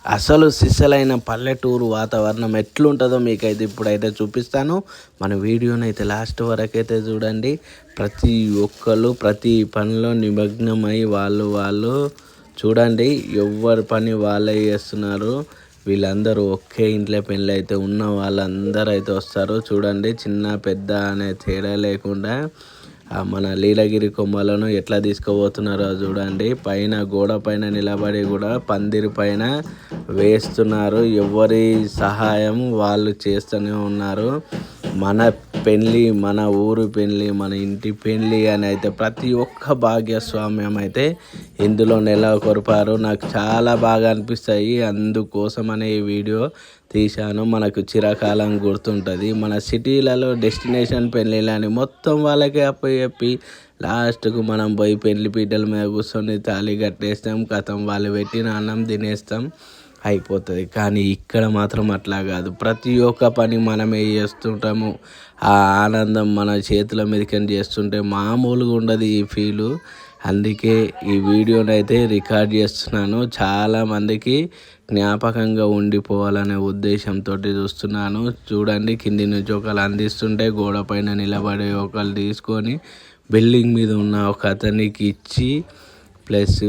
అసలు సిసలైన పల్లెటూరు వాతావరణం ఎట్లుంటుందో మీకైతే ఇప్పుడైతే చూపిస్తాను. మన వీడియోనైతే లాస్ట్ వరకైతే చూడండి. ప్రతి ఒక్కళ్ళు ప్రతి పనిలో నిమగ్నమై వాళ్ళు చూడండి, ఎవరి పని వాళ్ళే చేస్తున్నారు. వీళ్ళందరూ ఒకే ఇంట్లో పెళ్ళి అయితే ఉన్న వాళ్ళందరూ అయితే వస్తారు. చూడండి, చిన్న పెద్ద అనే తేడా లేకుండా మన లీలగిరి కొమ్మలను ఎట్లా తీసుకుపోతున్నారో చూడండి. పైన గోడ పైన నిలబడి కూడా పందిరి పైన వేస్తున్నారు. ఎవరి సహాయం వాళ్ళు చేస్తూనే ఉన్నారు. మన పెళ్ళి, మన ఊరు పెళ్ళి, మన ఇంటి పెళ్ళి అని అయితే ప్రతి ఒక్క భాగ్యస్వామ్యం అయితే ఇందులో నెలకొల్పారు. నాకు చాలా బాగా అనిపిస్తాయి. అందుకోసమనే ఈ వీడియో తీశాను. మనకు చిరకాలం గుర్తుంటుంది. మన సిటీలలో డెస్టినేషన్ పెళ్ళిళ్ళని మొత్తం వాళ్ళకే అప్పచెప్పి లాస్ట్కు మనం పోయి పెళ్లి పీటల మీద కూర్చొని తాళి కట్టేస్తాం, కథం వాళ్ళు పెట్టిన అన్నం తినేస్తాం, అయిపోతుంది. కానీ ఇక్కడ మాత్రం అట్లా కాదు. ప్రతి ఒక్క పని మనమే చేస్తుంటాము. ఆ ఆనందం మన చేతుల మీదకి చేస్తుంటే మామూలుగా ఉండదు ఈ ఫీలు. అందుకే ఈ వీడియోని అయితే రికార్డ్ చేస్తున్నాను. చాలామందికి జ్ఞాపకంగా ఉండిపోవాలనే ఉద్దేశంతో చూస్తున్నాను. చూడండి, కింది నుంచి ఒకళ్ళు అందిస్తుంటే గోడ పైన నిలబడి ఒకళ్ళు తీసుకొని బిల్డింగ్ మీద ఉన్న ఒక అతనికి ఇచ్చి, ప్లస్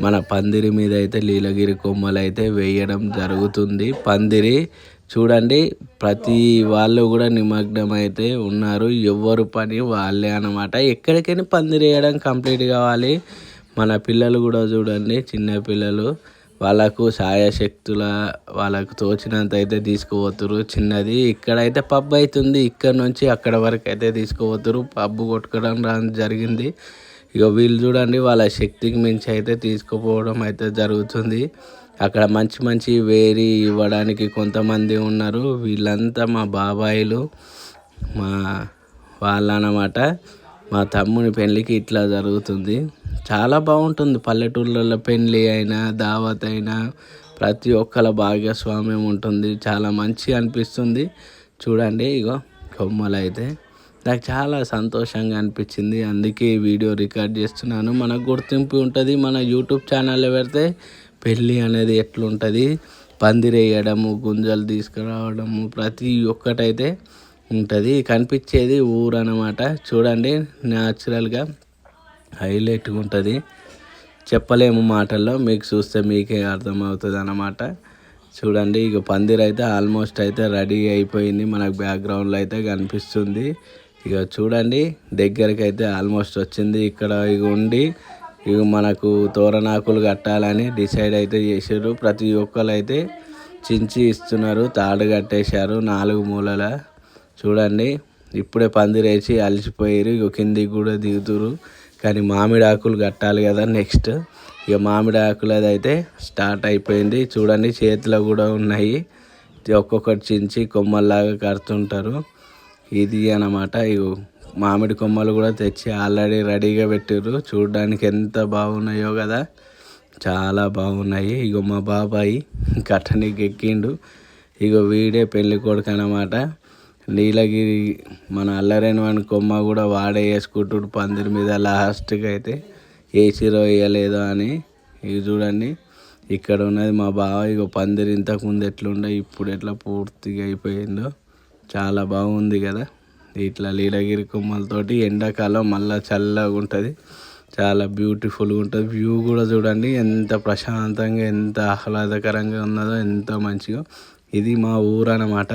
మన పందిరి మీద అయితే లీలగిరి కొమ్మలు అయితే వేయడం జరుగుతుంది. పందిరి చూడండి, ప్రతి వాళ్ళు కూడా నిమగ్నం అయితే ఉన్నారు. ఎవరు పని వాళ్ళే అన్నమాట. ఎక్కడికైనా పందిరి వేయడం కంప్లీట్ కావాలి. మన పిల్లలు కూడా చూడండి, చిన్న పిల్లలు వాళ్ళకు సాయశక్తుల వాళ్ళకు తోచినంత అయితే తీసుకుపోతురు. చిన్నది ఇక్కడైతే పబ్ అవుతుంది, ఇక్కడ నుంచి అక్కడ వరకు అయితే తీసుకుపోతురు. పబ్బు కొట్టుకోవడం జరిగింది. ఇక వీళ్ళు చూడండి, వాళ్ళ శక్తికి మించి అయితే తీసుకుపోవడం అయితే జరుగుతుంది. అక్కడ మంచి మంచి వేరి ఇవ్వడానికి కొంతమంది ఉన్నారు. వీళ్ళంతా మా బాబాయిలు, మా వాళ్ళన్నమాట. మా తమ్ముని పెళ్ళికి ఇట్లా జరుగుతుంది. చాలా బాగుంటుంది. పల్లెటూళ్ళలో పెళ్ళి అయినా దావత్ అయినా ప్రతి ఒక్కళ్ళ భాగస్వామ్యం ఉంటుంది. చాలా మంచిగా అనిపిస్తుంది. చూడండి, ఇగో కొమ్మలు అయితే నాకు చాలా సంతోషంగా అనిపించింది. అందుకే ఈ వీడియో రికార్డ్ చేస్తున్నాను. మనకు గుర్తింపు ఉంటుంది. మన యూట్యూబ్ ఛానల్లో పెడితే పెళ్ళి అనేది ఎట్లుంటుంది, పందిరేయడము, గుంజలు తీసుకురావడము, ప్రతి ఒక్కటైతే ఉంటుంది. కనిపించేది ఊరు అన్నమాట. చూడండి, న్యాచురల్గా హైలైట్గా ఉంటుంది. చెప్పలేము మాటల్లో, మీకు చూస్తే మీకే అర్థమవుతుంది అన్నమాట. చూడండి, ఇక పందిరి అయితే ఆల్మోస్ట్ అయితే రెడీ అయిపోయింది. మనకు బ్యాక్గ్రౌండ్లో అయితే కనిపిస్తుంది. ఇక చూడండి, దగ్గరికి అయితే ఆల్మోస్ట్ వచ్చింది. ఇక్కడ ఇక ఉండి ఇక మనకు తోరణాకులు కట్టాలని డిసైడ్ అయితే చేసారు. ప్రతి ఒక్కరు అయితే చించి ఇస్తున్నారు. తాడు కట్టేశారు 4 మూలల. చూడండి, ఇప్పుడే పందిరేసి అలసిపోయారు. ఇక కిందికి కూడా దిగుతురు. కానీ మామిడి ఆకులు కట్టాలి కదా నెక్స్ట్. ఇక మామిడి ఆకులది అయితే స్టార్ట్ అయిపోయింది. చూడండి, చేతిలో కూడా ఉన్నాయి. ఒక్కొక్కటి చించి కొమ్మల్లాగా కడుతుంటారు. ఇది అన్నమాట. ఇక మామిడి కొమ్మలు కూడా తెచ్చి ఆల్రెడీ రెడీగా పెట్టారు. చూడడానికి ఎంత బాగున్నాయో కదా, చాలా బాగున్నాయి. ఇగో మా బాబాయి కట్టనికి ఎక్కిండు. ఇగో వీడే పెళ్ళి కొడుకు అన్నమాట. నీలగిరి మన అల్లరేని వాని కొమ్మ కూడా వాడే వేసుకుంటుడు పందిరి మీద. లాస్ట్కి అయితే వేసిరో వేయలేదో అని. ఇవి చూడండి, ఇక్కడ ఉన్నది మా బావ. ఇగో పందిరి ఇంతకుముందు ఎట్లుండే ఇప్పుడు ఎట్లా పూర్తిగా అయిపోయిందో. చాలా బాగుంది కదా. ఇట్లా లీలగిరి కొమ్మలతోటి ఎండాకాలం మళ్ళీ చల్లగా ఉంటుంది. చాలా బ్యూటిఫుల్గా ఉంటుంది. వ్యూ కూడా చూడండి ఎంత ప్రశాంతంగా, ఎంత ఆహ్లాదకరంగా ఉన్నదో, ఎంత మంచిగా. ఇది మా ఊరు అన్నమాట.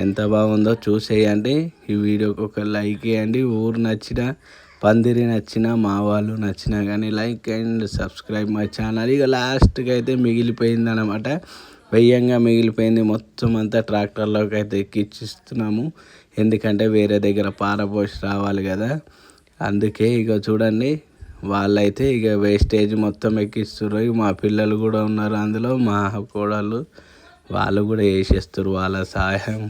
ఎంత బాగుందో చూసేయండి. ఈ వీడియోకి ఒక లైక్ వేయండి. ఊరు నచ్చినా, పందిరి నచ్చినా, మా వాళ్ళు నచ్చినా కానీ like and subscribe my channel. ఇక లాస్ట్కి అయితే మిగిలిపోయింది అన్నమాట. వెయ్యంగా మిగిలిపోయింది. మొత్తం అంతా ట్రాక్టర్లోకి అయితే ఎక్కిచ్చిస్తున్నాము. ఎందుకంటే వేరే దగ్గర పారపోసి రావాలి కదా. అందుకే ఇక చూడండి, వాళ్ళైతే ఇక వేస్టేజ్ మొత్తం ఎక్కిస్తున్నారు. మా పిల్లలు కూడా ఉన్నారు అందులో, మా కోడళ్ళు, వాళ్ళు కూడా వేసేస్తారు వాళ్ళ సహాయం.